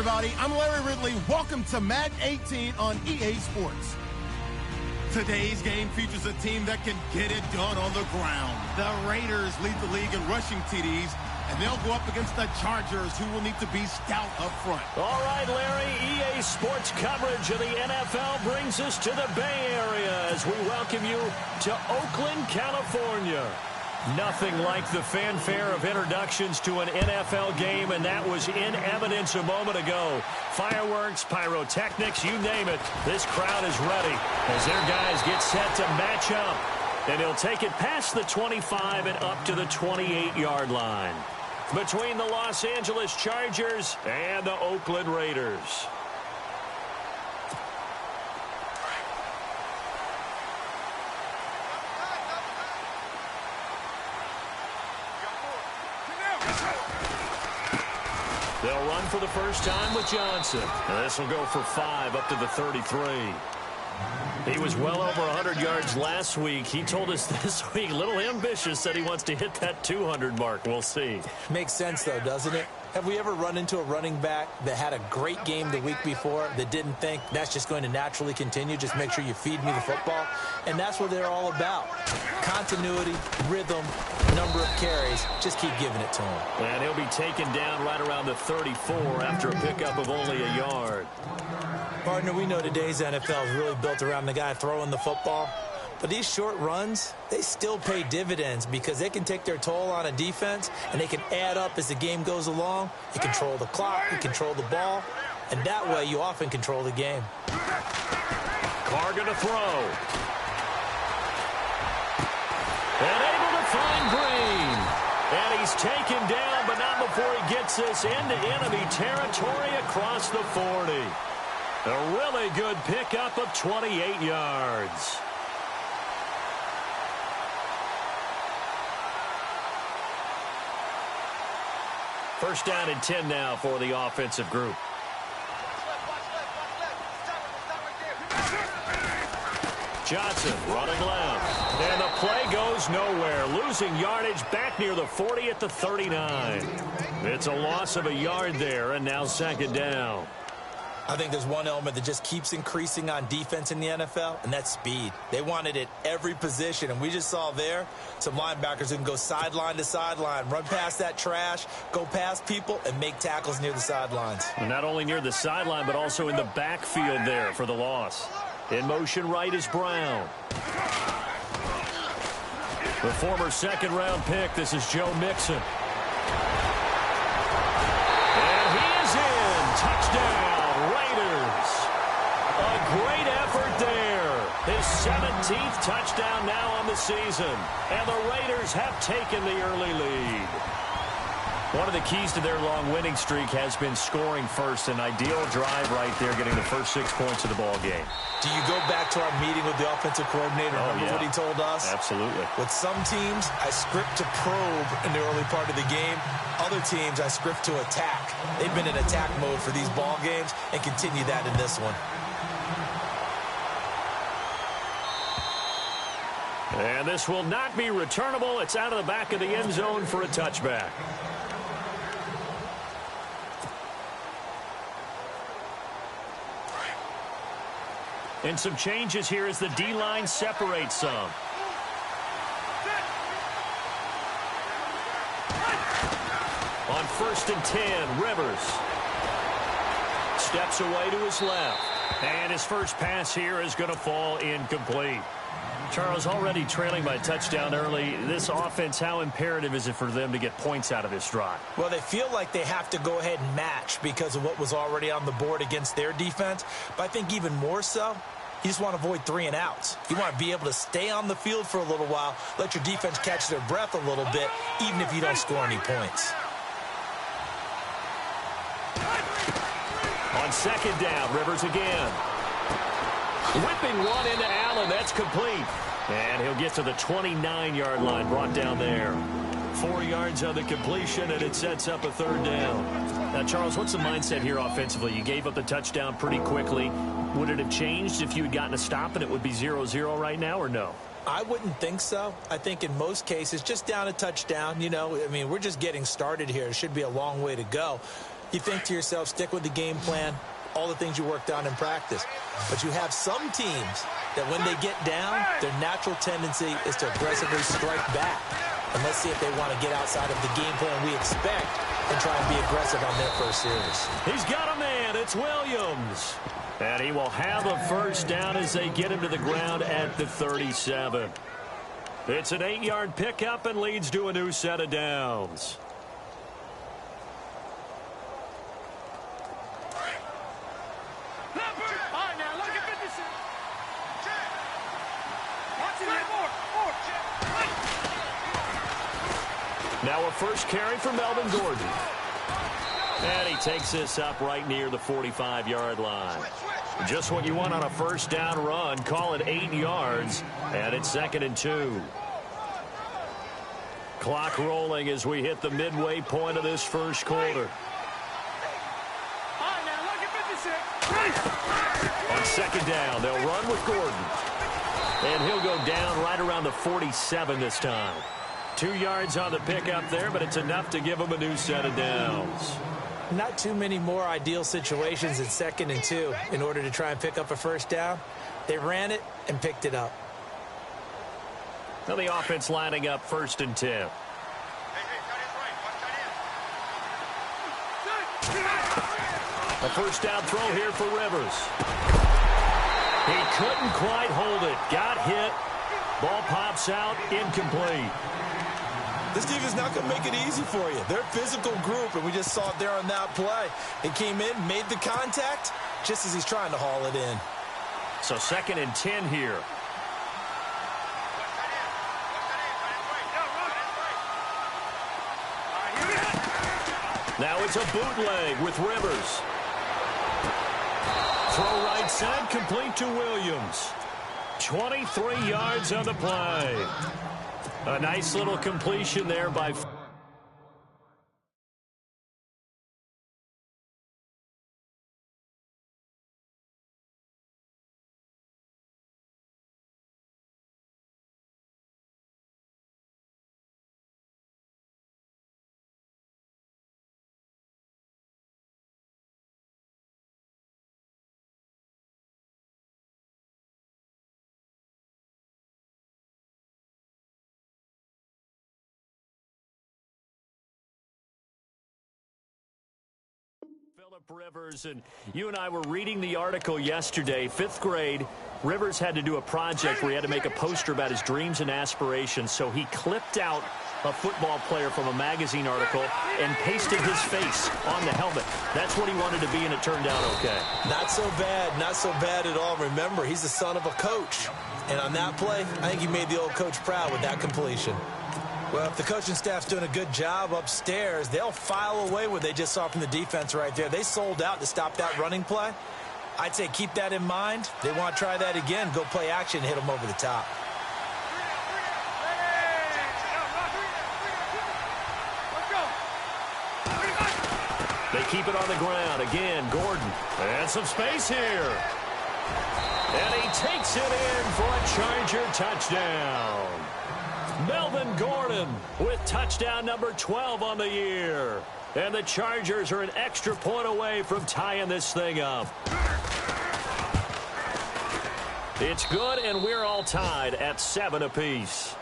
everybody. I'm Larry Ridley. Welcome to Madden 18 on EA Sports. Today's game features a team that can get it done on the ground. The Raiders lead the league in rushing TDs, and they'll go up against the Chargers, who will need to be stout up front. All right, Larry, EA Sports coverage of the NFL brings us to the Bay Area as we welcome you to Oakland, California. Nothing like the fanfare of introductions to an NFL game, and that was in evidence a moment ago. Fireworks, pyrotechnics, you name it. This crowd is ready as their guys get set to match up. And he'll take it past the 25 and up to the 28-yard line. Between the Los Angeles Chargers and the Oakland Raiders. They'll run for the first time with Johnson. And this will go for 5 up to the 33. He was well over 100 yards last week. He told us this week, a little ambitious, said he wants to hit that 200 mark. We'll see. Makes sense, though, doesn't it? Have we ever run into a running back that had a great game the week before that didn't think that's just going to naturally continue? Just make sure you feed me the football. And that's what they're all about. Continuity, rhythm, number of carries. Just keep giving it to him. And he'll be taken down right around the 34 after a pickup of only a yard. Partner, we know today's NFL is really built around the guy throwing the football. But these short runs, they still pay dividends because they can take their toll on a defense, and they can add up as the game goes along. You control the clock, you control the ball, and that way you often control the game. Carr going to throw. And able to find Green. And he's taken down, but not before he gets this into enemy territory across the 40. A really good pickup of 28 yards. First down and 10 now for the offensive group. Johnson running left. And the play goes nowhere. Losing yardage back near the 40 at the 39. It's a loss of a yard there, and now second down. I think there's one element that just keeps increasing on defense in the NFL, and that's speed. They want it at every position, and we just saw there some linebackers who can go sideline to sideline, run past that trash, go past people, and make tackles near the sidelines. And not only near the sideline, but also in the backfield there for the loss. In motion right is Brown. The former second-round pick, this is Joe Mixon. And he is in. Touchdown. Raiders. A great effort there. His 17th touchdown now on the season. And the Raiders have taken the early lead. One of the keys to their long winning streak has been scoring first. An ideal drive right there, getting the first 6 points of the ball game. Do you go back to our meeting with the offensive coordinator? Remember what he told us? Absolutely. With some teams, I script to probe in the early part of the game. Other teams, I script to attack. They've been in attack mode for these ball games and continue that in this one. And this will not be returnable. It's out of the back of the end zone for a touchback. And some changes here as the D-line separates some. On 1st and 10, Rivers steps away to his left. And his first pass here is going to fall incomplete. Charles, already trailing by a touchdown early. This offense, how imperative is it for them to get points out of this drive? Well, they feel like they have to go ahead and match because of what was already on the board against their defense. But I think even more so, you just want to avoid 3 and outs. You want to be able to stay on the field for a little while, let your defense catch their breath a little bit, even if you don't score any points. On 2nd down, Rivers again. Whipping one into Allen. That's complete. And he'll get to the 29-yard line, brought down there. 4 yards on the completion, and it sets up a 3rd down. Now, Charles, what's the mindset here offensively? You gave up the touchdown pretty quickly. Would it have changed if you had gotten a stop and it would be 0-0 right now, or no? I wouldn't think so. I think in most cases, just down a touchdown, you know, I mean, we're just getting started here. It should be a long way to go. You think to yourself, stick with the game plan, all the things you worked on in practice. But you have some teams that when they get down, their natural tendency is to aggressively strike back. And let's see if they want to get outside of the game plan we expect and try and be aggressive on their first series. He's got a man. It's Williams. And he will have a first down as they get him to the ground at the 37. It's an 8-yard pickup and leads to a new set of downs. Now a first carry for Melvin Gordon. And he takes this up right near the 45-yard line. Just what you want on a first down run. Call it 8 yards. And it's 2nd and 2. Clock rolling as we hit the midway point of this first quarter. On 2nd down, they'll run with Gordon. And he'll go down right around the 47 this time. 2 yards on the pickup there, but it's enough to give him a new set of downs. Not too many more ideal situations in 2nd and 2 in order to try and pick up a first down. They ran it and picked it up. Now the offense lining up 1st and 10. A first down throw here for Rivers. He couldn't quite hold it. Got hit. Ball pops out. Incomplete. This team is not going to make it easy for you. They're a physical group, and we just saw it there on that play. He came in, made the contact, just as he's trying to haul it in. So 2nd and 10 here. Now it's a bootleg with Rivers. Throw right side, complete to Williams. 23 yards on the play. A nice little completion there by... Phillip Rivers, and you and I were reading the article yesterday. 5th grade, Rivers had to do a project where he had to make a poster about his dreams and aspirations, so he clipped out a football player from a magazine article and pasted his face on the helmet. That's what he wanted to be, and it turned out okay. Not so bad at all. Remember, he's the son of a coach, and on that play, I think he made the old coach proud with that completion. Well, if the coaching staff's doing a good job upstairs, they'll file away what they just saw from the defense right there. They sold out to stop that running play. I'd say keep that in mind. They want to try that again, go play action and hit them over the top. They keep it on the ground. Again, Gordon. And some space here. And he takes it in for a Charger touchdown. Melvin Gordon with touchdown number 12 on the year. And the Chargers are an extra point away from tying this thing up. It's good, and we're all tied at 7 apiece.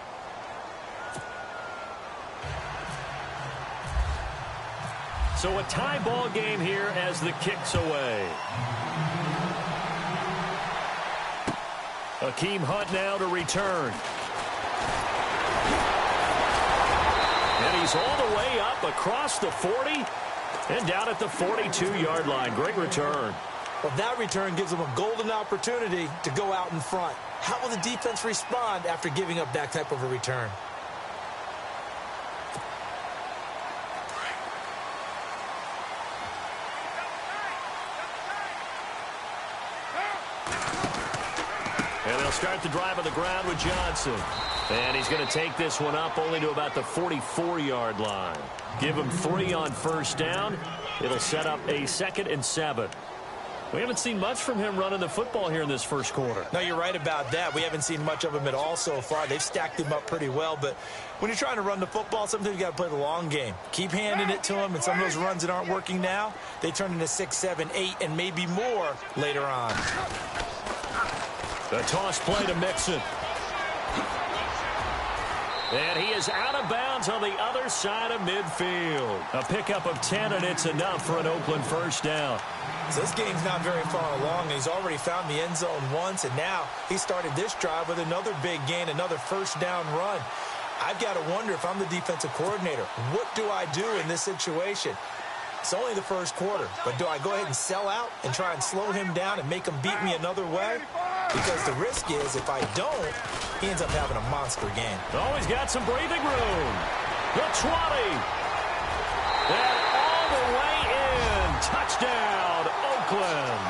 So a tie ball game here as the kick's away. Akeem Hunt now to return. And he's all the way up across the 40 and down at the 42-yard line. Great return. Well, that return gives them a golden opportunity to go out in front. How will the defense respond after giving up that type of a return? And they'll start the drive on the ground with Johnson. And he's going to take this one up only to about the 44-yard line. Give him 3 on first down. It'll set up a 2nd and 7. We haven't seen much from him running the football here in this first quarter. No, you're right about that. We haven't seen much of him at all so far. They've stacked him up pretty well, but when you're trying to run the football, sometimes you got to play the long game. Keep handing it to him, and some of those runs that aren't working now, they turn into 6, 7, 8, and maybe more later on. The toss play to Mixon. And he is out of bounds on the other side of midfield. A pickup of 10, and it's enough for an Oakland first down. So this game's not very far along. He's already found the end zone once, and now he started this drive with another big gain, another first down run. I've got to wonder if I'm the defensive coordinator, what do I do in this situation? It's only the first quarter, but do I go ahead and sell out and try and slow him down and make him beat me another way? Because the risk is if I don't, he ends up having a monster game. Oh, he's got some breathing room. The 20. And all the way in. Touchdown, Oakland.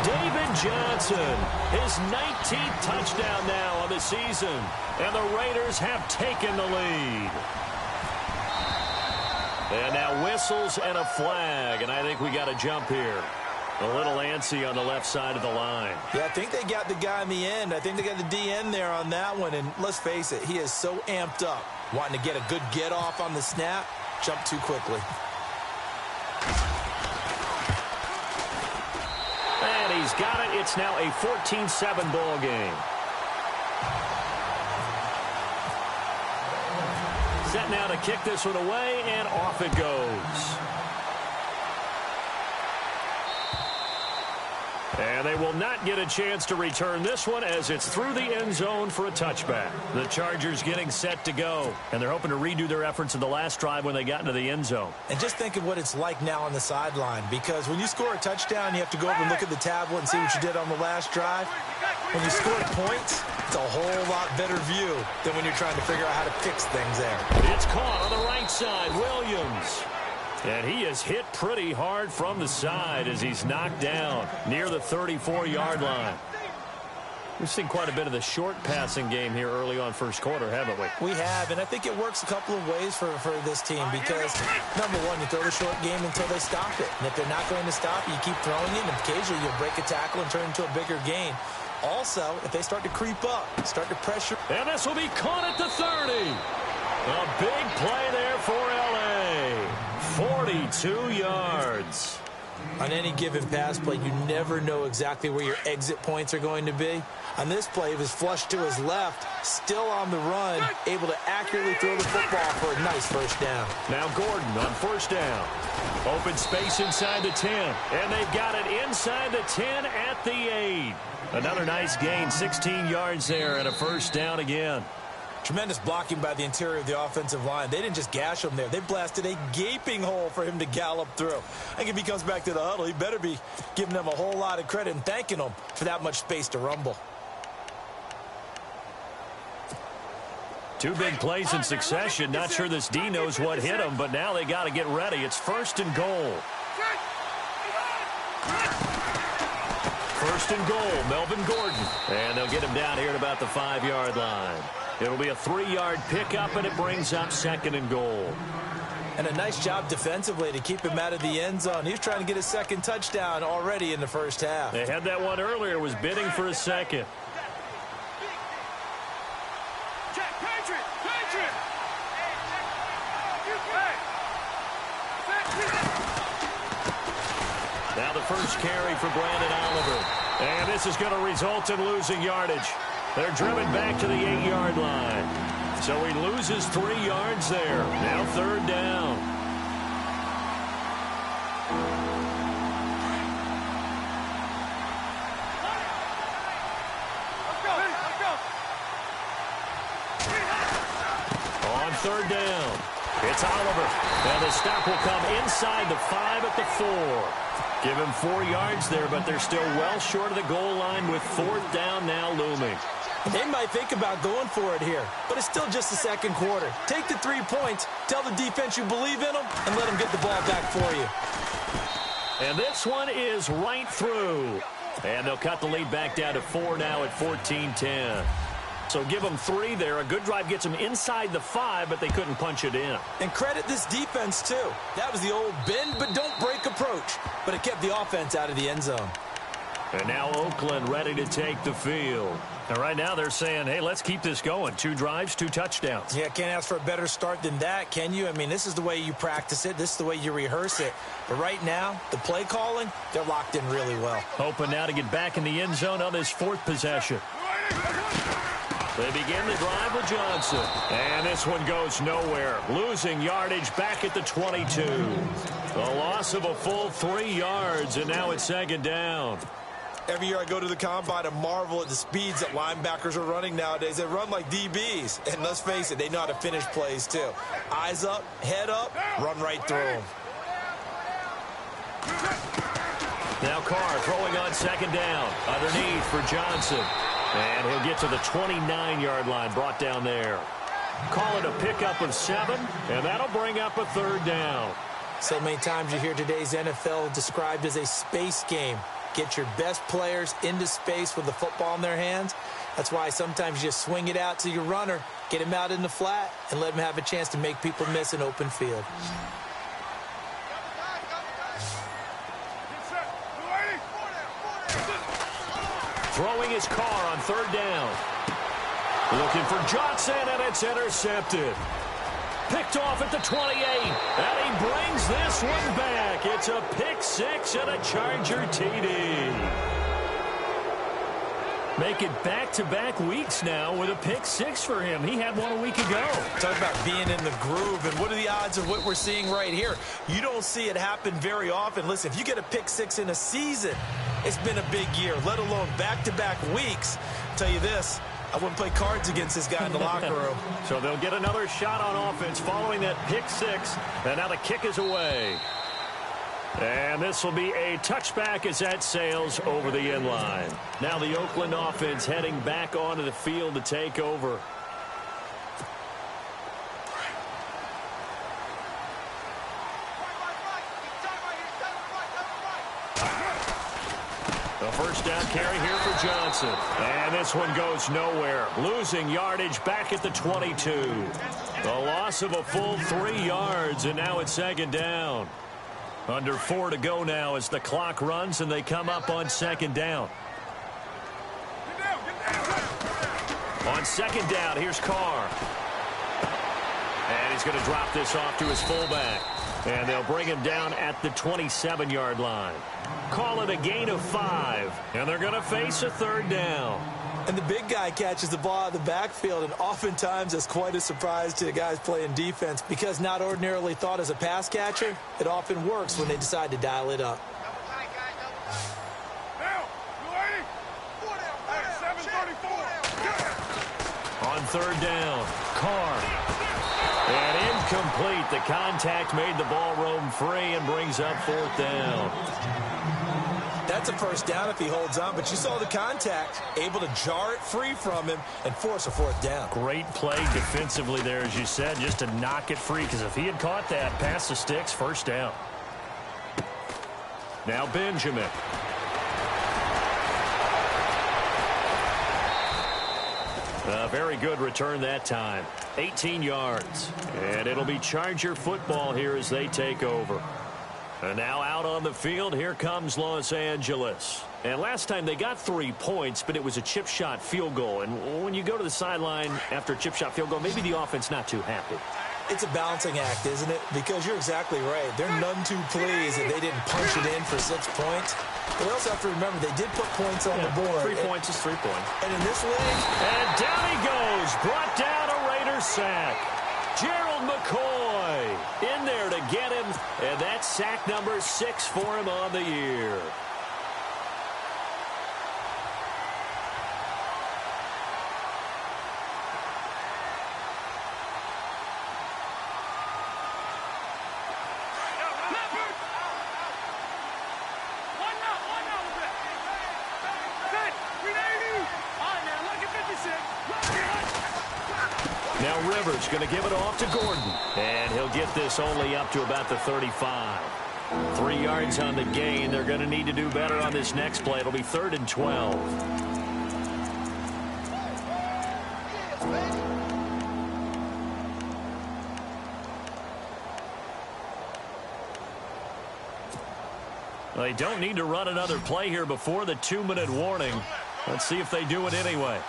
David Johnson, his 19th touchdown now on the season. And the Raiders have taken the lead. And now whistles and a flag, and I think we got a jump here. A little antsy on the left side of the line. Yeah, I think they got the guy in the end. I think they got the DN there on that one, and let's face it, he is so amped up, wanting to get a good get-off on the snap, jump too quickly. And he's got it. It's now a 14-7 ball game. Set now to kick this one away, and off it goes. And they will not get a chance to return this one as it's through the end zone for a touchback. The Chargers getting set to go, and they're hoping to redo their efforts in the last drive when they got into the end zone. And just think of what it's like now on the sideline, because when you score a touchdown, you have to go over and look at the tablet and see what you did on the last drive. When you score points, it's a whole lot better view than when you're trying to figure out how to fix things there. It's caught on the right side, Williams. And he is hit pretty hard from the side as he's knocked down near the 34-yard line. We've seen quite a bit of the short passing game here early on first quarter, haven't we? We have, and I think it works a couple of ways for this team because, number one, you throw the short game until they stop it. And if they're not going to stop it, you keep throwing it, and occasionally you'll break a tackle and turn it into a bigger gain. Also, if they start to creep up, start to pressure. And this will be caught at the 30. A big play there for L.A. 42 yards. On any given pass play, you never know exactly where your exit points are going to be. On this play, it was flushed to his left, still on the run, able to accurately throw the football for a nice first down. Now Gordon on first down. Open space inside the 10, and they've got it inside the 10 at the 8. Another nice gain, 16 yards there, and a first down again. Tremendous blocking by the interior of the offensive line. They didn't just gash him there. They blasted a gaping hole for him to gallop through. I think if he comes back to the huddle, he better be giving them a whole lot of credit and thanking them for that much space to rumble. Two big plays in succession. Not sure this D knows what hit him, but now they got to get ready. It's first and goal. First and goal, Melvin Gordon. And they'll get him down here at about the 5-yard line. It'll be a 3-yard pickup, and it brings up second and goal. And a nice job defensively to keep him out of the end zone. He was trying to get his second touchdown already in the first half. They had that one earlier, was bidding for a second. Now the first carry for Brandon Oliver. And this is going to result in losing yardage. They're driven back to the 8-yard line. So he loses 3 yards there. Now third down. On third down, it's Oliver. Now the stop will come inside the 5 at the 4. Give him 4 yards there, but they're still well short of the goal line with fourth down now looming. They might think about going for it here, but it's still just the second quarter. Take the 3 points, tell the defense you believe in them, and let them get the ball back for you. And this one is right through. And they'll cut the lead back down to 4 now at 14-10. So give them 3 there. A good drive gets them inside the 5, but they couldn't punch it in. And credit this defense, too. That was the old bend but don't break approach. But it kept the offense out of the end zone. And now Oakland ready to take the field. And right now they're saying, hey, let's keep this going. 2 drives, 2 touchdowns. Yeah, can't ask for a better start than that, can you? I mean, this is the way you practice it. This is the way you rehearse it. But right now, the play calling, they're locked in really well. Hoping now to get back in the end zone on this 4th possession. They begin the drive with Johnson. And this one goes nowhere. Losing yardage back at the 22. A loss of a full 3 yards, and now it's 2nd down. Every year I go to the combine and marvel at the speeds that linebackers are running nowadays. They run like DBs. And let's face it, they know how to finish plays too. Eyes up, head up, run right through them. Now Carr throwing on 2nd down. Underneath for Johnson. And he'll get to the 29-yard line, brought down there. Call it a pickup of 7, and that'll bring up a 3rd down. So many times you hear today's NFL described as a space game. Get your best players into space with the football in their hands. That's why sometimes you just swing it out to your runner, get him out in the flat, and let him have a chance to make people miss an open field. Throwing his Carr on 3rd down. Looking for Johnson, and it's intercepted. Picked off at the 28, and he brings this one back. It's a pick 6 and a Charger TD. Make it back-to-back weeks now with a pick 6 for him. He had one a week ago. Talk about being in the groove, and what are the odds of what we're seeing right here? You don't see it happen very often. Listen, if you get a pick 6 in a season, it's been a big year, let alone back-to-back weeks. I'll tell you this, I wouldn't play cards against this guy in the locker room. So they'll get another shot on offense following that pick 6, and now the kick is away. And this will be a touchback as that sails over the end line. Now the Oakland offense heading back onto the field to take over. The first down carry here for Johnson. And this one goes nowhere. Losing yardage back at the 22. A loss of a full 3 yards, and now it's 2nd down. Under 4 to go now as the clock runs, and they come up on 2nd down. On 2nd down, here's Carr. And he's going to drop this off to his fullback. And they'll bring him down at the 27-yard line. Call it a gain of 5. And they're going to face a 3rd down. And the big guy catches the ball out of the backfield, and oftentimes that's quite a surprise to the guys playing defense because not ordinarily thought as a pass catcher, it often works when they decide to dial it up. On 3rd down, Carr. And incomplete. The contact made the ball roam free and brings up 4th down. That's a first down if he holds on, but you saw the contact, able to jar it free from him and force a 4th down. Great play defensively there, as you said, just to knock it free, because if he had caught that, past the sticks, 1st down. Now Benjamin. A very good return that time. 18 yards. And it'll be Charger football here as they take over. And now out on the field, here comes Los Angeles. And last time they got 3 points, but it was a chip shot field goal. And when you go to the sideline after a chip shot field goal, maybe the offense not too happy. It's a balancing act, isn't it? Because you're exactly right. They're none too pleased that they didn't punch it in for 6 points. But we also have to remember they did put points on the board. 3 points is 3 points. And in this league... And down he goes. Brought down a Raider sack. Gerald McCoy in there to get him. And that's sack number 6 for him on the year. Now Rivers going to give it off to Gordon. And he'll get this only up to about the 35. 3 yards on the gain. They're going to need to do better on this next play. It'll be 3rd and 12. They don't need to run another play here before the 2-minute warning. Let's see if they do it anyway.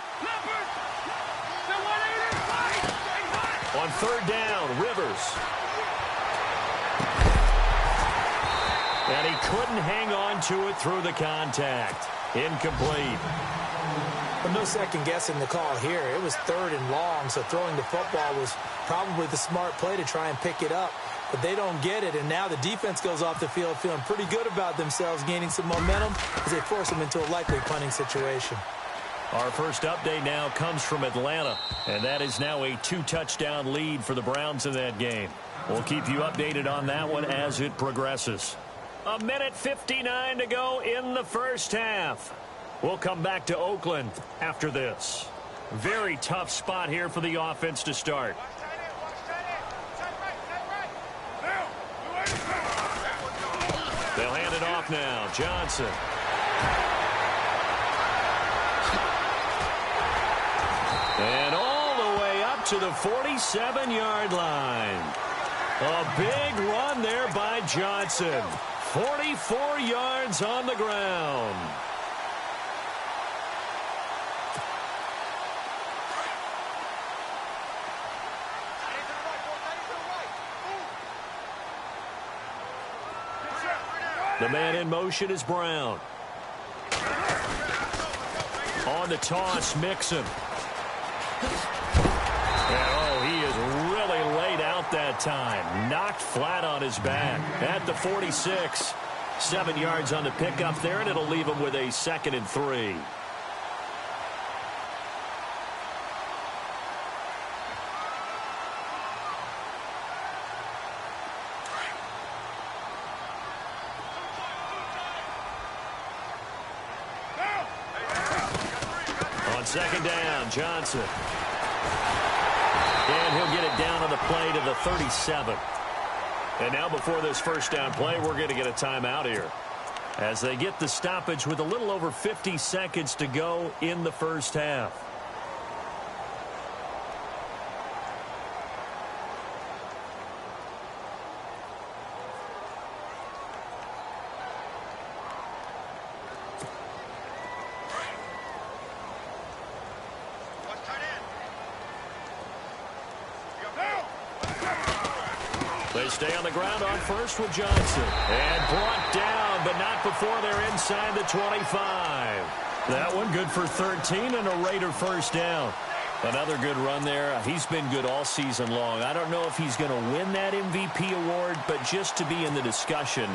On third down, Rivers. And he couldn't hang on to it through the contact. Incomplete. But no second guessing the call here. It was third and long, so throwing the football was probably the smart play to try and pick it up. But they don't get it, and now the defense goes off the field feeling pretty good about themselves, gaining some momentum as they force them into a likely punting situation. Our first update now comes from Atlanta, and that is now a 2-touchdown lead for the Browns in that game. We'll keep you updated on that one as it progresses. 1:59 to go in the first half. We'll come back to Oakland after this. Very tough spot here for the offense to start. They'll hand it off now. Johnson. And all the way up to the 47-yard line. A big run there by Johnson. 44 yards on the ground. The man in motion is Brown. On the toss, Mixon. And, he is really laid out that time. Knocked flat on his back at the 46. 7 yards on the pickup there, and it'll leave him with a 2nd and 3. Second down, Johnson. And he'll get it down on the play to the 37. And now before this first down play, we're going to get a timeout here, as they get the stoppage with a little over 50 seconds to go in the first half. They stay on the ground on first with Johnson. And brought down, but not before they're inside the 25. That one good for 13 and a Raider first down. Another good run there. He's been good all season long. I don't know if he's going to win that MVP award, but just to be in the discussion,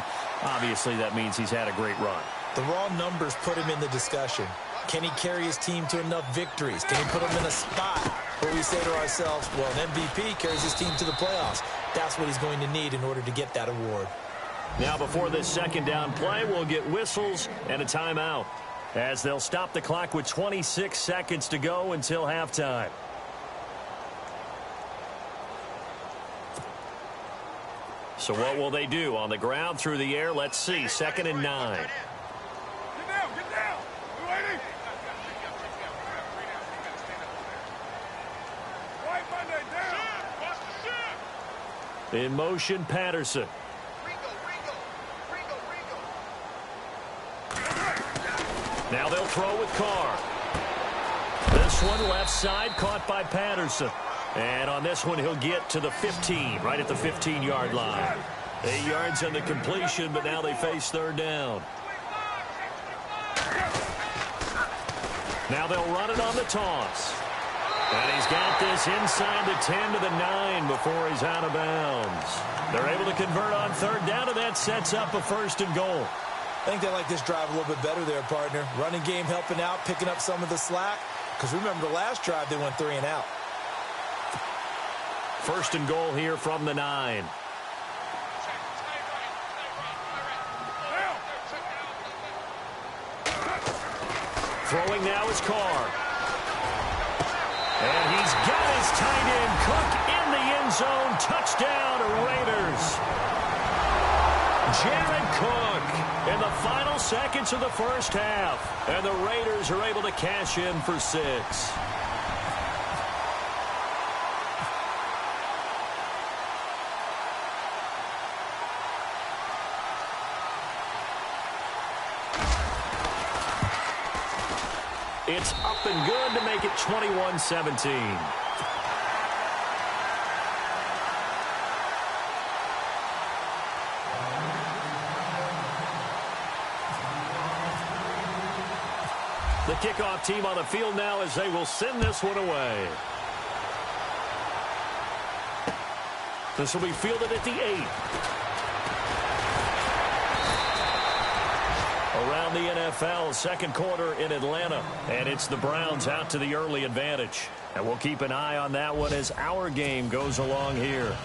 obviously that means he's had a great run. The raw numbers put him in the discussion. Can he carry his team to enough victories? Can he put them in a spot where we say to ourselves, well, an MVP carries his team to the playoffs? That's what he's going to need in order to get that award. Now before this second down play, we'll get whistles and a timeout, as they'll stop the clock with 26 seconds to go until halftime. So what will they do? On the ground, through the air, let's see. 2nd and 9. In motion, Patterson. Now they'll throw with Carr. This one left side, caught by Patterson. And on this one, he'll get to the 15, right at the 15-yard line. 8 yards on the completion, but now they face third down. Now they'll run it on the toss. And he's got this inside the 10 to the 9 before he's out of bounds. They're able to convert on third down, and that sets up a 1st and goal. I think they like this drive a little bit better there, partner. Running game helping out, picking up some of the slack. Because remember, the last drive, they went 3 and out. 1st and goal here from the 9. Throwing now is Carr. And he's got his tight end, Cook, in the end zone. Touchdown, Raiders. Jared Cook in the final seconds of the first half. And the Raiders are able to cash in for 6. It's up and good to make it 21-17. The kickoff team on the field now as they will send this one away. This will be fielded at the 8. Around the NFL, second quarter in Atlanta. And it's the Browns out to the early advantage. And we'll keep an eye on that one as our game goes along here.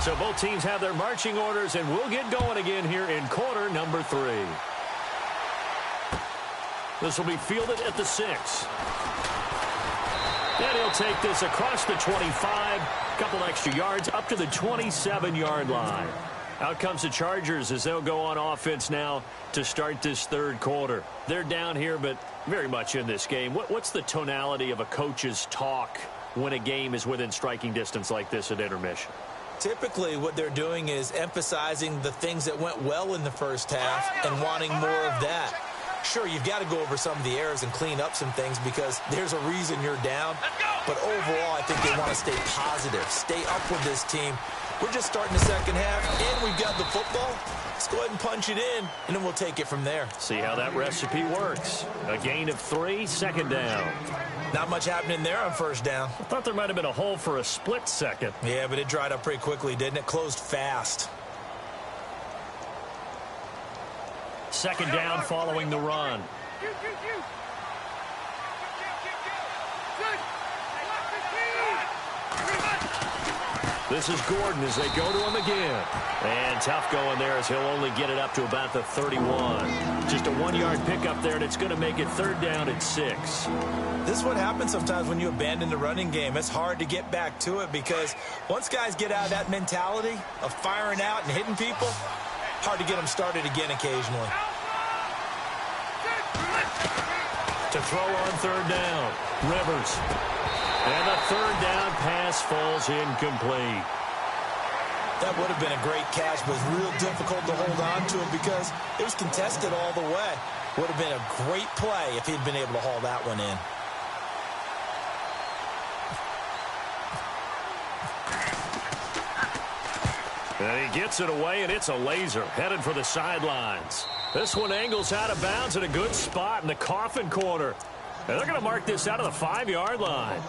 So both teams have their marching orders, and we'll get going again here in quarter number 3. This will be fielded at the 6. And he'll take this across the 25, couple extra yards, up to the 27-yard line. Out comes the Chargers as they'll go on offense now to start this third quarter. They're down here, but very much in this game. What's the tonality of a coach's talk when a game is within striking distance like this at intermission? Typically, what they're doing is emphasizing the things that went well in the first half and wanting more of that. Sure, you've got to go over some of the errors and clean up some things because there's a reason you're down. But overall, I think they want to stay positive, stay up with this team. We're just starting the second half, and we've got the football. Let's go ahead and punch it in, and then we'll take it from there. See how that recipe works. A gain of 3, second down. Not much happening there on first down. I thought there might have been a hole for a split second. Yeah, but it dried up pretty quickly, didn't it? Closed fast. Second down following the run. This is Gordon as they go to him again. And tough going there as he'll only get it up to about the 31. Just a 1-yard pickup there, and it's going to make it third down at 6. This is what happens sometimes when you abandon the running game. It's hard to get back to it because once guys get out of that mentality of firing out and hitting people, hard to get them started again occasionally. To throw on third down, Rivers. And the third down pass falls incomplete. That would have been a great catch, but it was real difficult to hold on to it because it was contested all the way. Would have been a great play if he'd been able to haul that one in. And he gets it away, and it's a laser headed for the sidelines. This one angles out of bounds at a good spot in the coffin corner. And they're going to mark this out of the 5-yard line.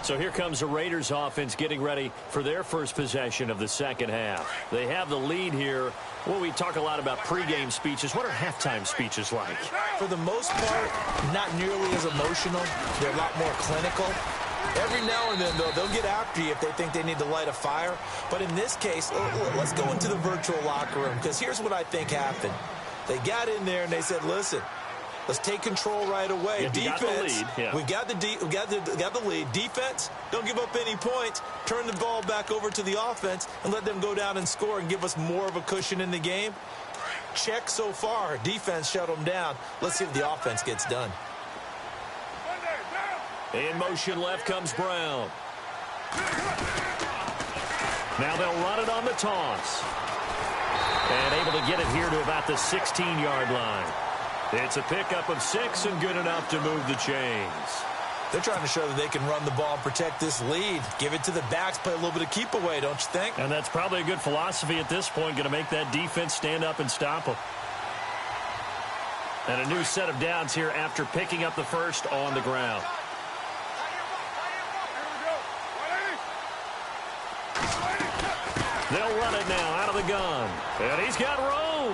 So here comes the Raiders offense getting ready for their first possession of the second half. They have the lead here. Well, we talk a lot about pregame speeches. What are halftime speeches like? For the most part, not nearly as emotional. They're a lot more clinical. Every now and then, though, they'll get after you if they think they need to light a fire. But in this case, let's go into the virtual locker room because here's what I think happened. They got in there and they said, listen, let's take control right away. Yeah, defense, we got the lead. Defense, don't give up any points. Turn the ball back over to the offense and let them go down and score and give us more of a cushion in the game. Check so far. Defense shut them down. Let's see if the offense gets done. In motion left comes Brown. Now they'll run it on the toss. And able to get it here to about the 16-yard line. It's a pickup of 6 and good enough to move the chains. They're trying to show that they can run the ball and protect this lead. Give it to the backs, play a little bit of keep away, don't you think? And that's probably a good philosophy at this point, going to make that defense stand up and stop them. And a new set of downs here after picking up the first on the ground. They'll run it now out of the gun. And he's got room.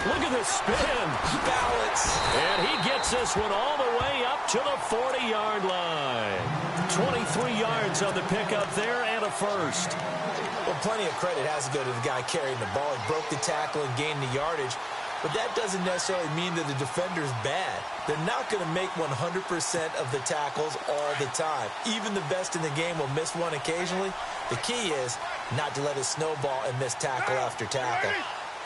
Look at this spin. Balance. And he gets this one all the way up to the 40-yard line. 23 yards on the pickup there and a first. Well, plenty of credit has to go to the guy carrying the ball. He broke the tackle and gained the yardage. But that doesn't necessarily mean that the defender's bad. They're not going to make 100% of the tackles all the time. Even the best in the game will miss one occasionally. The key is not to let it snowball and miss tackle after tackle.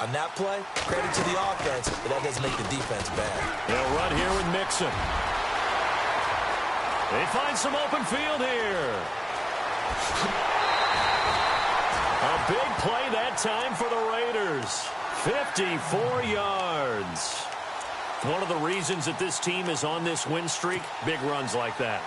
On that play, credit to the offense, but that doesn't make the defense bad. They'll run here with Mixon. They find some open field here. A big play that time for the Raiders. 54 yards. One of the reasons that this team is on this win streak, big runs like that.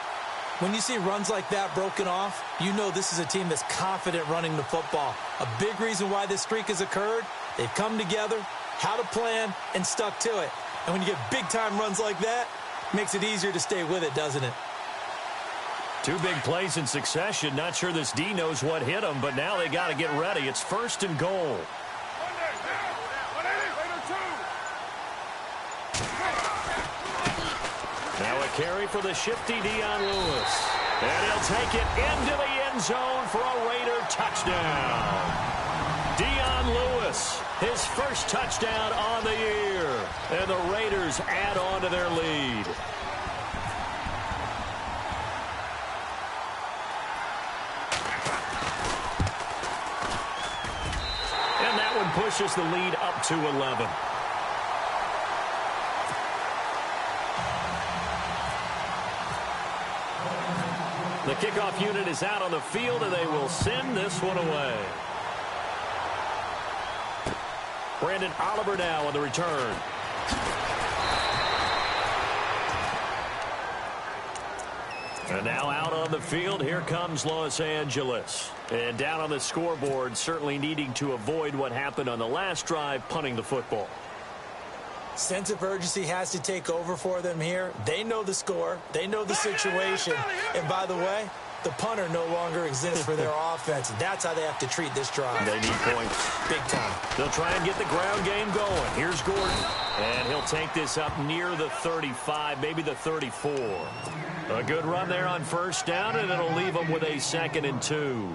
When you see runs like that broken off, you know this is a team that's confident running the football. A big reason why this streak has occurred, they've come together, had a plan, and stuck to it. And when you get big-time runs like that, it makes it easier to stay with it, doesn't it? Two big plays in succession. Not sure this D knows what hit them, but now they got to get ready. It's 1st and goal. Now a carry for the shifty Dion Lewis. And he'll take it into the end zone for a Raider touchdown. Dion Lewis, his first touchdown on the year. And the Raiders add on to their lead. And that one pushes the lead up to 11. The kickoff unit is out on the field, and they will send this one away. Brandon Oliver now on the return. And now out on the field, here comes Los Angeles. And down on the scoreboard, certainly needing to avoid what happened on the last drive, punting the football. Sense of urgency has to take over for them here. They know the score. They know the situation. And by the way, the punter no longer exists for their offense. That's how they have to treat this drive. They need points. Big time. They'll try and get the ground game going. Here's Gordon. And he'll take this up near the 35, maybe the 34. A good run there on 1st down, and it'll leave them with a 2nd and 2.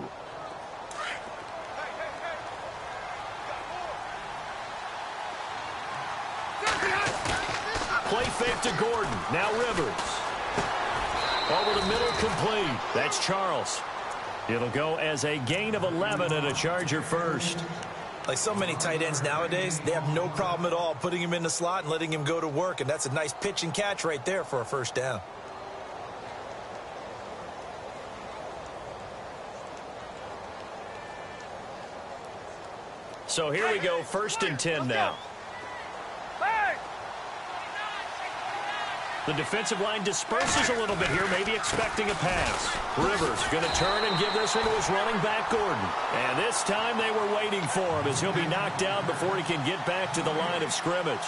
Play fake to Gordon. Now Rivers. Over the middle, complete. That's Charles. It'll go as a gain of 11 and a Charger first. Like so many tight ends nowadays, they have no problem at all putting him in the slot and letting him go to work. And that's a nice pitch and catch right there for a 1st down. So here we go, 1st and 10 now. The defensive line disperses a little bit here, maybe expecting a pass. Rivers going to turn and give this one to his running back, Gordon. And this time they were waiting for him as he'll be knocked down before he can get back to the line of scrimmage.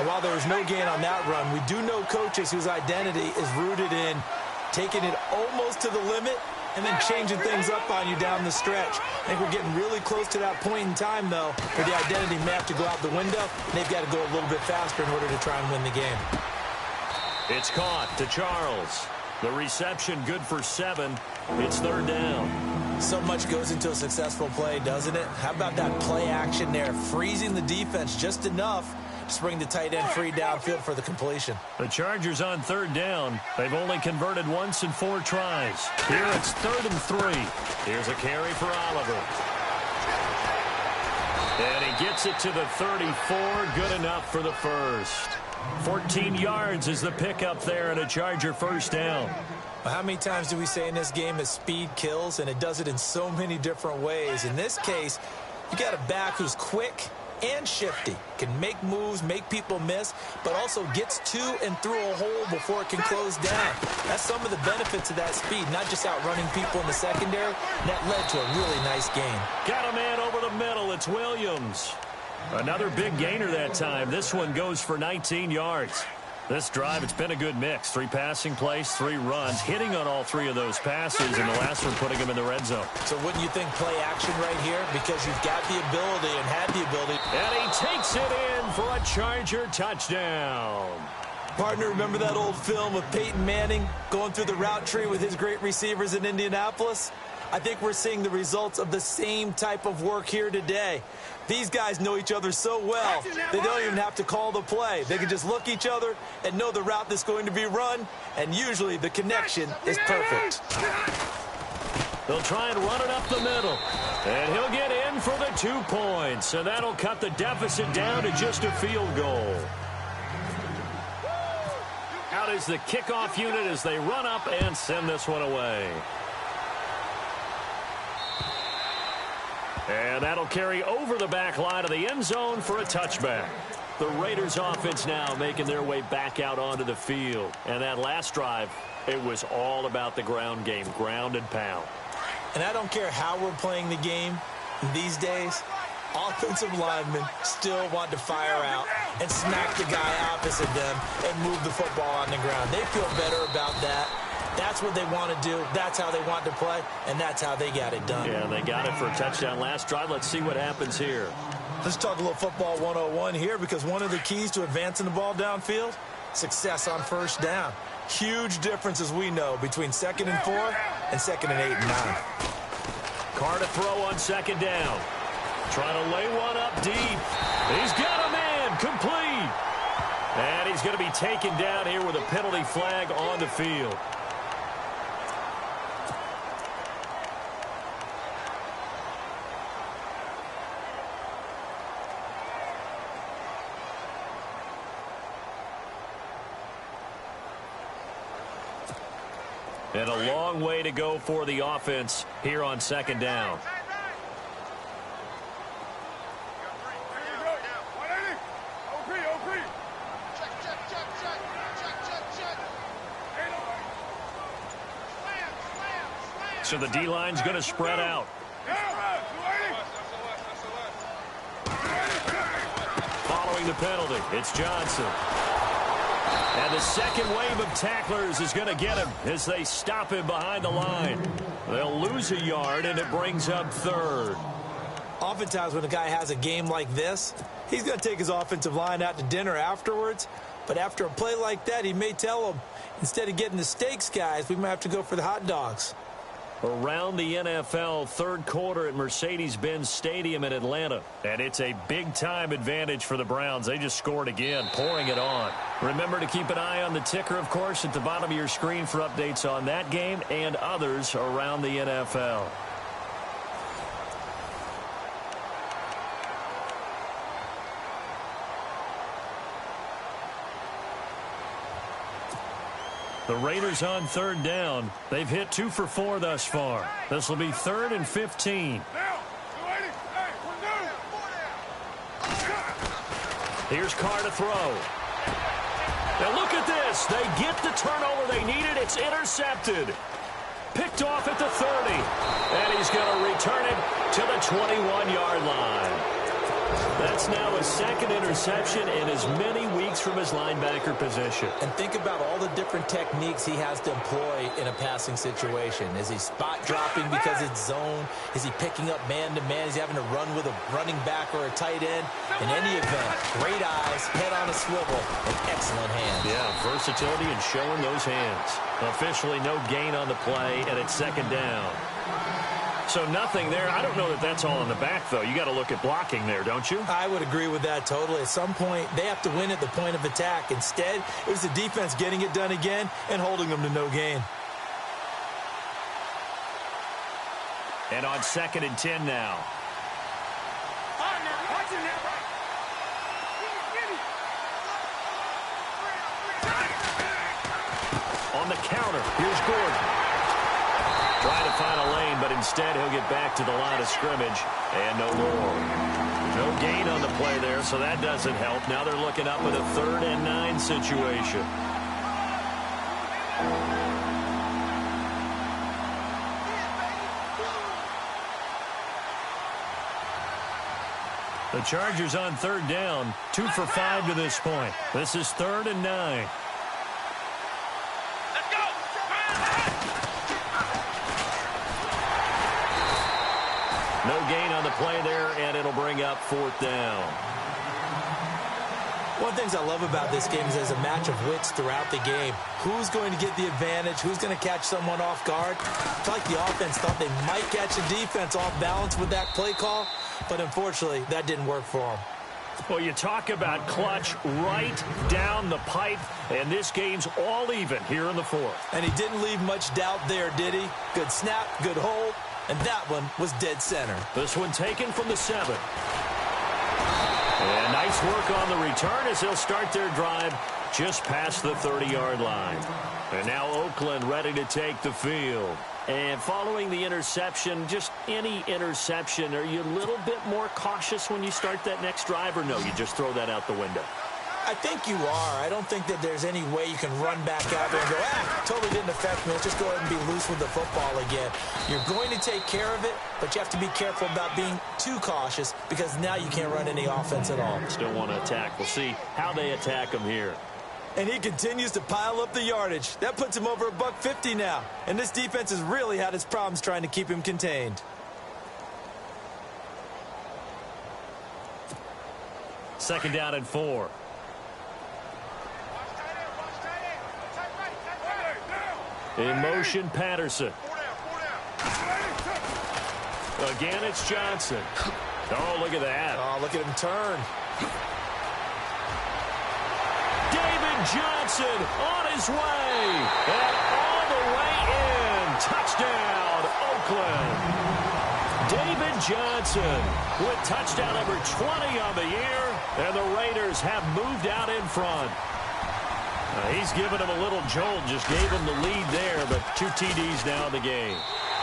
And while there was no gain on that run, we do know coaches whose identity is rooted in taking it almost to the limit and then changing things up on you down the stretch. I think we're getting really close to that point in time, though, where the identity may have to go out the window, and they've got to go a little bit faster in order to try and win the game. It's caught to Charles. The reception good for 7. It's 3rd down. So much goes into a successful play, doesn't it? How about that play action there? Freezing the defense just enough to bring the tight end free downfield for the completion. The Chargers on 3rd down. They've only converted once in 4 tries. Here it's 3rd and 3. Here's a carry for Oliver. And he gets it to the 34. Good enough for the first. 14 yards is the pickup there and a Charger 1st down. Well, how many times do we say in this game that speed kills, and it does it in so many different ways? In this case, you got a back who's quick and shifty, can make moves, make people miss, but also gets to and through a hole before it can close down. That's some of the benefits of that speed, not just outrunning people in the secondary. That led to a really nice game. Got a man over the middle. It's Williams. Another big gainer that time. This one goes for 19 yards. This drive, it's been a good mix. 3 passing plays, 3 runs, hitting on all 3 of those passes, and the last one putting them in the red zone. So wouldn't you think play action right here? Because you've got the ability and had the ability. And he takes it in for a Charger touchdown. Partner, remember that old film of Peyton Manning going through the route tree with his great receivers in Indianapolis? I think we're seeing the results of the same type of work here today. These guys know each other so well, they don't even have to call the play. They can just look each other and know the route that's going to be run, and usually the connection is perfect. They'll try and run it up the middle, and he'll get in for the 2 points, and that'll cut the deficit down to just a field goal. Out is the kickoff unit as they run up and send this one away. And that'll carry over the back line of the end zone for a touchback. The Raiders offense now making their way back out onto the field. And that last drive, it was all about the ground game, ground and pound. And I don't care how we're playing the game these days, offensive linemen still want to fire out and smack the guy opposite them and move the football on the ground. They feel better about that. That's what they want to do. That's how they want to play, and that's how they got it done. Yeah, they got it for a touchdown last drive. Let's see what happens here. Let's talk a little football 101 here, because one of the keys to advancing the ball downfield, success on first down. Huge difference, as we know, between 2nd and 4 and 2nd and 8 and 9. Carr to throw on 2nd down. Trying to lay one up deep. He's got a man complete. And he's going to be taken down here with a penalty flag on the field. And a long way to go for the offense here on 2nd down. So the D-line's going to spread out. Following the penalty, it's Johnson. And the second wave of tacklers is going to get him as they stop him behind the line. They'll lose a yard, and it brings up 3rd. Oftentimes when a guy has a game like this, he's going to take his offensive line out to dinner afterwards. But after a play like that, he may tell them, instead of getting the steaks, guys, we might have to go for the hot dogs. Around the NFL, 3rd quarter at Mercedes-Benz Stadium in Atlanta. And it's a big-time advantage for the Browns. They just scored again, pouring it on. Remember to keep an eye on the ticker, of course, at the bottom of your screen for updates on that game and others around the NFL. The Raiders on 3rd down. They've hit 2 for 4 thus far. This will be 3rd and 15. Here's Carr to throw. Now look at this. They get the turnover they needed. It's intercepted. Picked off at the 30. And he's going to return it to the 21-yard line. That's now his 2nd interception in as many weeks from his linebacker position. And think about all the different techniques he has to employ in a passing situation. Is he spot dropping because it's zone? Is he picking up man-to-man? Is he having to run with a running back or a tight end? In any event, great eyes, head on a swivel, and excellent hands. Yeah, versatility and showing those hands. Officially no gain on the play, and it's 2nd down. So nothing there. I don't know that that's all in the back, though. You got to look at blocking there, don't you? I would agree with that totally. At some point, they have to win at the point of attack. Instead, it was the defense getting it done again and holding them to no gain. And on 2nd and 10 now. On the counter, here's Gordon. Trying to find a lane, but instead he'll get back to the line of scrimmage, and no more. No gain on the play there, so that doesn't help. Now they're looking up with a 3rd and 9 situation. The Chargers on 3rd down, 2 for 5 to this point. This is 3rd and 9. No gain on the play there, and it'll bring up 4th down. One of the things I love about this game is there's a match of wits throughout the game. Who's going to get the advantage? Who's going to catch someone off guard? It's like the offense thought they might catch the defense off balance with that play call, but unfortunately, that didn't work for them. Well, you talk about clutch right down the pipe, and this game's all even here in the 4th. And he didn't leave much doubt there, did he? Good snap, good hold. And that one was dead center. This one taken from the 7. And nice work on the return as they'll start their drive just past the 30-yard line. And now Oakland ready to take the field. And following the interception, just any interception, are you a little bit more cautious when you start that next drive, or no, you just throw that out the window? I think you are. I don't think that there's any way you can run back out there and go, totally didn't affect me. Let's just go ahead and be loose with the football again. You're going to take care of it, but you have to be careful about being too cautious because now you can't run any offense at all. Still want to attack. We'll see how they attack him here. And he continues to pile up the yardage. That puts him over $150 now. And this defense has really had its problems trying to keep him contained. Second down and 4. In motion, Patterson. Again, it's Johnson. Oh, look at that. Oh, look at him turn. David Johnson on his way. And all the way in. Touchdown, Oakland. David Johnson with touchdown number 20 on the year. And the Raiders have moved out in front. He's given him a little jolt, just gave him the lead there, but 2 TDs now in the game.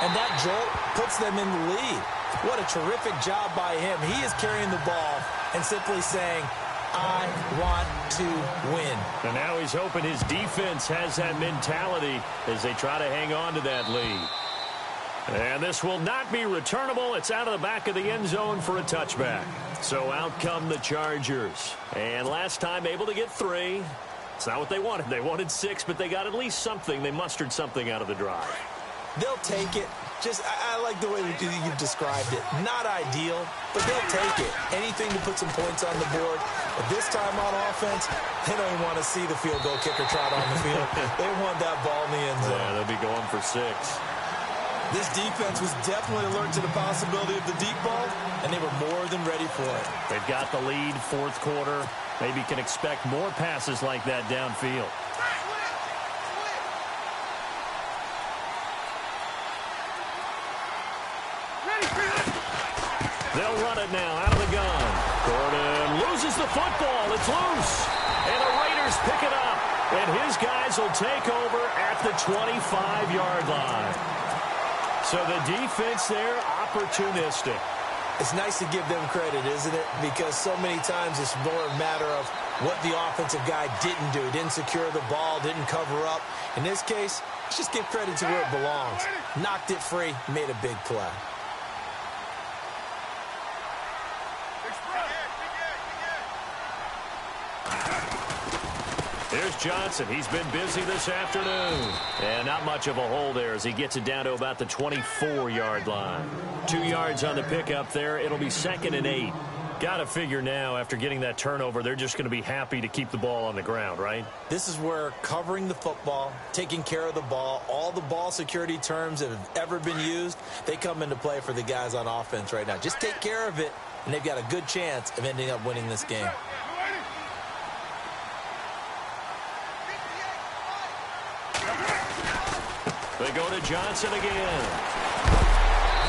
And that jolt puts them in the lead. What a terrific job by him. He is carrying the ball and simply saying, I want to win. And now he's hoping his defense has that mentality as they try to hang on to that lead. And this will not be returnable. It's out of the back of the end zone for a touchback. So out come the Chargers. And last time able to get 3. It's not what they wanted. They wanted 6, but they got at least something. They mustered something out of the drive. They'll take it. I like the way you've described it. Not ideal, but they'll take it. Anything to put some points on the board. But this time on offense, they don't even want to see the field goal kicker trot on the field. They want that ball in the end zone. Yeah, they'll be going for 6. This defense was definitely alert to the possibility of the deep ball, and they were more than ready for it. They've got the lead, 4th quarter. Maybe can expect more passes like that downfield. They'll run it now out of the gun. Gordon loses the football. It's loose. And the Raiders pick it up. And his guys will take over at the 25-yard line. So the defense there, opportunistic. It's nice to give them credit, isn't it? Because so many times it's more a matter of what the offensive guy didn't do. Didn't secure the ball, didn't cover up. In this case, let's just give credit to where it belongs. Knocked it free, made a big play. There's Johnson. He's been busy this afternoon. And not much of a hole there as he gets it down to about the 24-yard line. 2 yards on the pickup there. It'll be 2nd and 8. Got to figure now, after getting that turnover, they're just going to be happy to keep the ball on the ground, right? This is where covering the football, taking care of the ball, all the ball security terms that have ever been used, they come into play for the guys on offense right now. Just take care of it, and they've got a good chance of ending up winning this game. They go to Johnson again.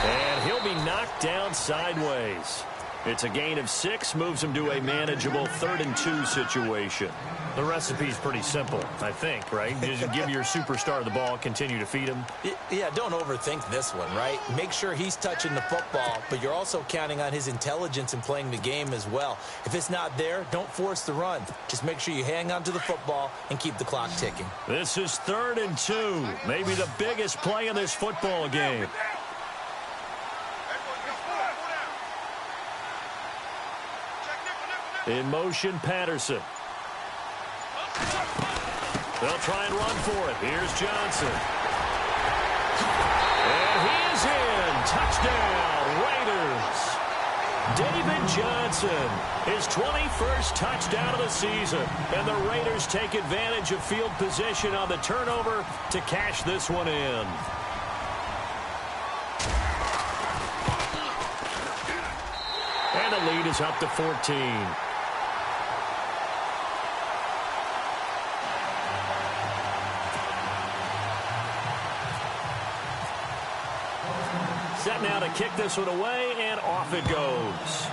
And he'll be knocked down sideways. It's a gain of 6, moves him to a manageable 3rd and 2 situation. The recipe's pretty simple, I think, right? Just give your superstar the ball, continue to feed him. Yeah, don't overthink this one, right? Make sure he's touching the football, but you're also counting on his intelligence in playing the game as well. If it's not there, don't force the run. Just make sure you hang on to the football and keep the clock ticking. This is 3rd and 2, maybe the biggest play in this football game. In motion, Patterson. They'll try and run for it. Here's Johnson. And he is in. Touchdown, Raiders. David Johnson, his 21st touchdown of the season. And the Raiders take advantage of field position on the turnover to cash this one in. And the lead is up to 14. Set now to kick this one away, and off it goes.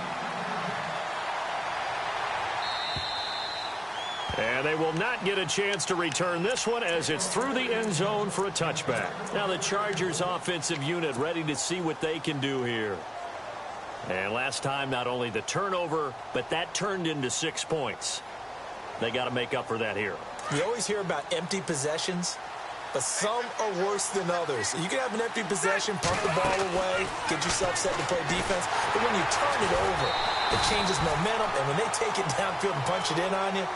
And they will not get a chance to return this one as it's through the end zone for a touchback. Now the Chargers offensive unit ready to see what they can do here. And last time, not only the turnover, but that turned into 6 points. They got to make up for that here. You always hear about empty possessions, but some are worse than others. You can have an empty possession, punt the ball away, get yourself set to play defense, but when you turn it over, it changes momentum, and when they take it downfield and punch it in on you,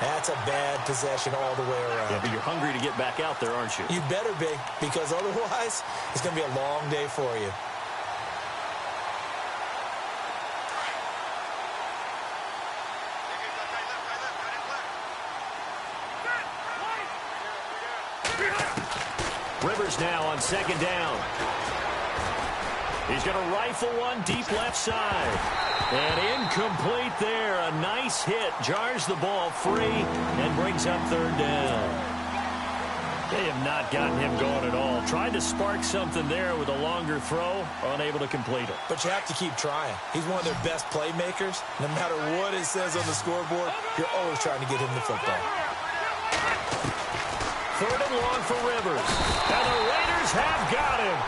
that's a bad possession all the way around. Yeah, but you're hungry to get back out there, aren't you? You better be, because otherwise, it's going to be a long day for you. Rivers now on second down. He's going to rifle one deep left side. And incomplete there. A nice hit. Jars the ball free and brings up third down. They have not gotten him going at all. Tried to spark something there with a longer throw. Unable to complete it. But you have to keep trying. He's one of their best playmakers. No matter what it says on the scoreboard, you're always trying to get him the football. Third and long for Rivers. And the Raiders have got him.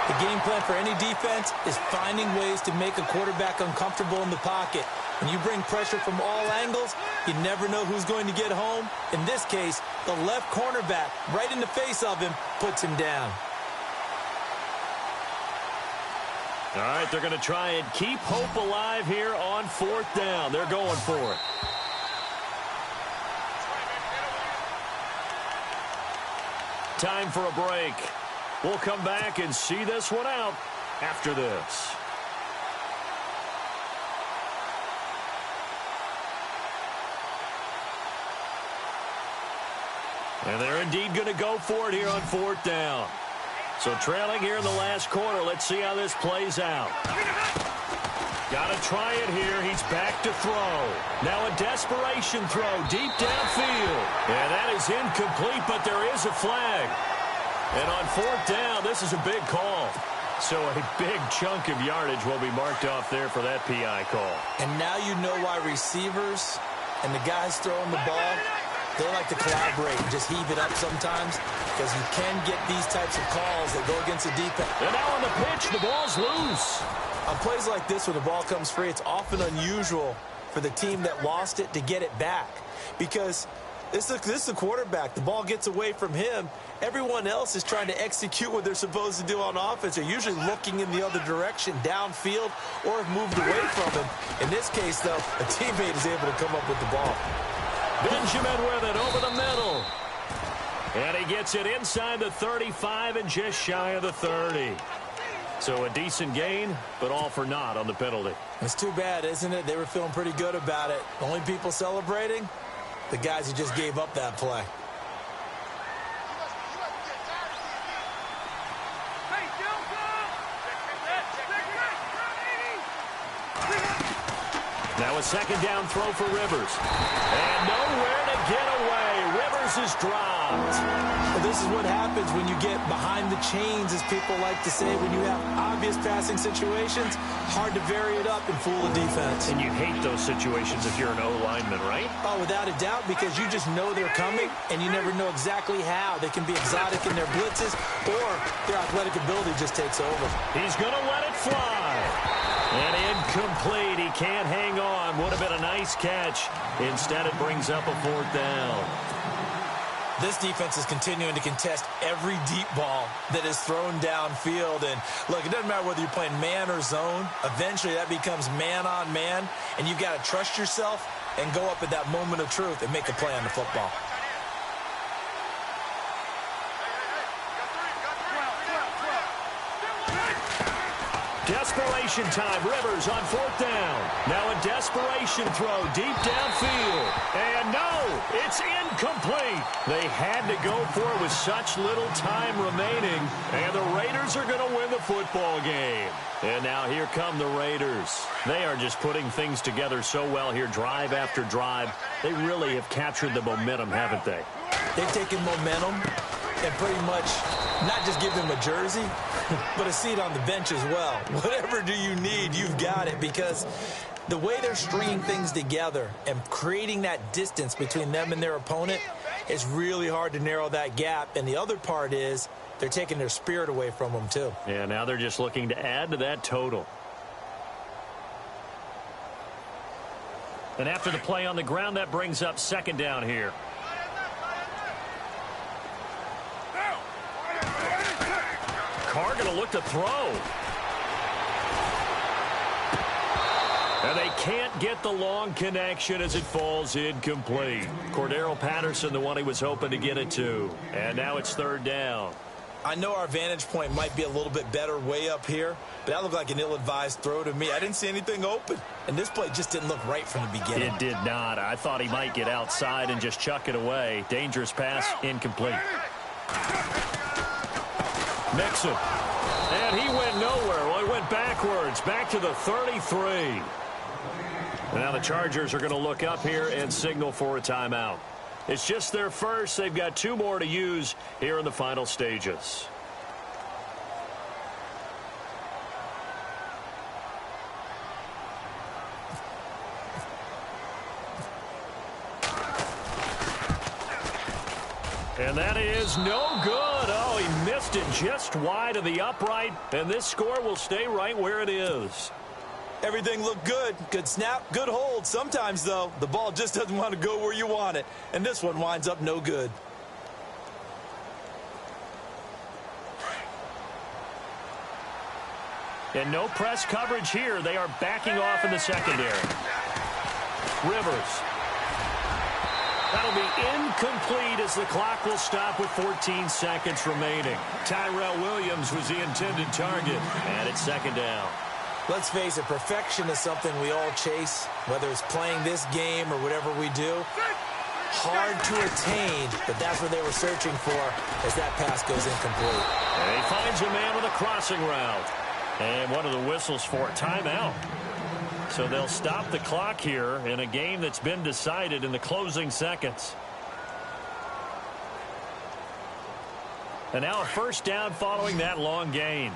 The game plan for any defense is finding ways to make a quarterback uncomfortable in the pocket. When you bring pressure from all angles, you never know who's going to get home. In this case, the left cornerback, right in the face of him, puts him down. All right, they're going to try and keep hope alive here on fourth down. They're going for it. Time for a break. We'll come back and see this one out after this. And they're indeed going to go for it here on fourth down. So trailing here in the last quarter. Let's see how this plays out. Got to try it here. He's back to throw. Now a desperation throw deep downfield. And that is incomplete, but there is a flag. And on fourth down, this is a big call. So a big chunk of yardage will be marked off there for that PI call. And now you know why receivers and the guys throwing the ball, they like to collaborate and just heave it up sometimes, because you can get these types of calls that go against the defense. And now on the pitch, the ball's loose. On plays like this where the ball comes free, it's often unusual for the team that lost it to get it back, because this is the quarterback. The ball gets away from him. Everyone else is trying to execute what they're supposed to do on offense. They're usually looking in the other direction, downfield, or have moved away from him. In this case, though, a teammate is able to come up with the ball. Benjamin with it over the middle. And he gets it inside the 35 and just shy of the 30. So a decent gain, but all for naught on the penalty. It's too bad, isn't it? They were feeling pretty good about it. The only people celebrating, the guys who just gave up that play. Now a second down throw for Rivers. And nowhere to get away. Rivers is dropped. Well, this is what happens when you get behind the chains, as people like to say. When you have obvious passing situations, hard to vary it up and fool the defense. And you hate those situations if you're an O-lineman, right? Oh, without a doubt, because you just know they're coming, and you never know exactly how. They can be exotic in their blitzes, or their athletic ability just takes over. He's going to let it fly. And incomplete. He can't hang on. Would have been a nice catch. Instead, it brings up a fourth down. This defense is continuing to contest every deep ball that is thrown downfield. And look, it doesn't matter whether you're playing man or zone. Eventually, that becomes man on man. And you've got to trust yourself and go up at that moment of truth and make a play on the football. Desperation time. Rivers on fourth down. Now a desperation throw deep downfield. And no, it's incomplete. They had to go for it with such little time remaining. And the Raiders are going to win the football game. And now here come the Raiders. They are just putting things together so well here, drive after drive. They really have captured the momentum, haven't they? They've taken momentum and pretty much not just give them a jersey, but a seat on the bench as well. Whatever do you need, you've got it, because The way they're stringing things together and creating that distance between them and their opponent is really hard to narrow that gap. And the other part is they're taking their spirit away from them, too. Yeah, now they're just looking to add to that total. And after the play on the ground, that brings up second down here. Carr going to look to throw. And they can't get the long connection as it falls incomplete. Cordero Patterson, the one he was hoping to get it to. And now it's third down. I know our vantage point might be a little bit better way up here, but that looked like an ill-advised throw to me. I didn't see anything open, and this play just didn't look right from the beginning. It did not. I thought he might get outside and just chuck it away. Dangerous pass, incomplete. Mixon. And he went nowhere. Well, he went backwards, back to the 33. And now the Chargers are going to look up here and signal for a timeout. It's just their first. They've got 2 more to use here in the final stages. And that is no good. Oh, he missed it just wide of the upright. And this score will stay right where it is. Everything looked good. Good snap, good hold. Sometimes, though, the ball just doesn't want to go where you want it. And this one winds up no good. And no press coverage here. They are backing off in the secondary. Rivers. That'll be incomplete as the clock will stop with 14 seconds remaining. Tyrell Williams was the intended target. And it's second down. Let's face it, perfection is something we all chase, whether it's playing this game or whatever we do. Hard to attain, but that's what they were searching for as that pass goes incomplete. And he finds a man with a crossing route. And one of the whistles for timeout. So they'll stop the clock here in a game that's been decided in the closing seconds. And now a first down following that long gain.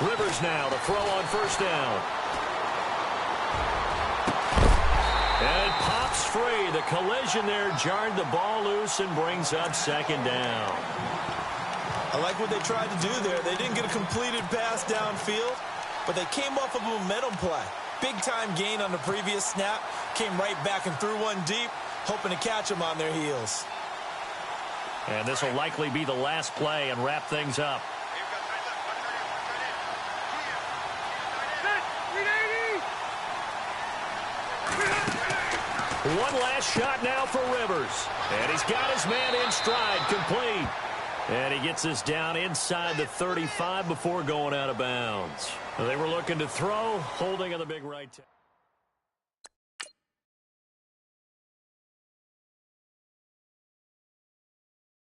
Rivers now to throw on first down. And it pops free. The collision there jarred the ball loose and brings up second down. I like what they tried to do there. They didn't get a completed pass downfield, but they came off of a momentum play. Big-time gain on the previous snap. Came right back and threw one deep, hoping to catch them on their heels. And this will likely be the last play and wrap things up. One last shot now for Rivers. And he's got his man in stride, complete. And he gets this down inside the 35 before going out of bounds. They were looking to throw, holding on the big right.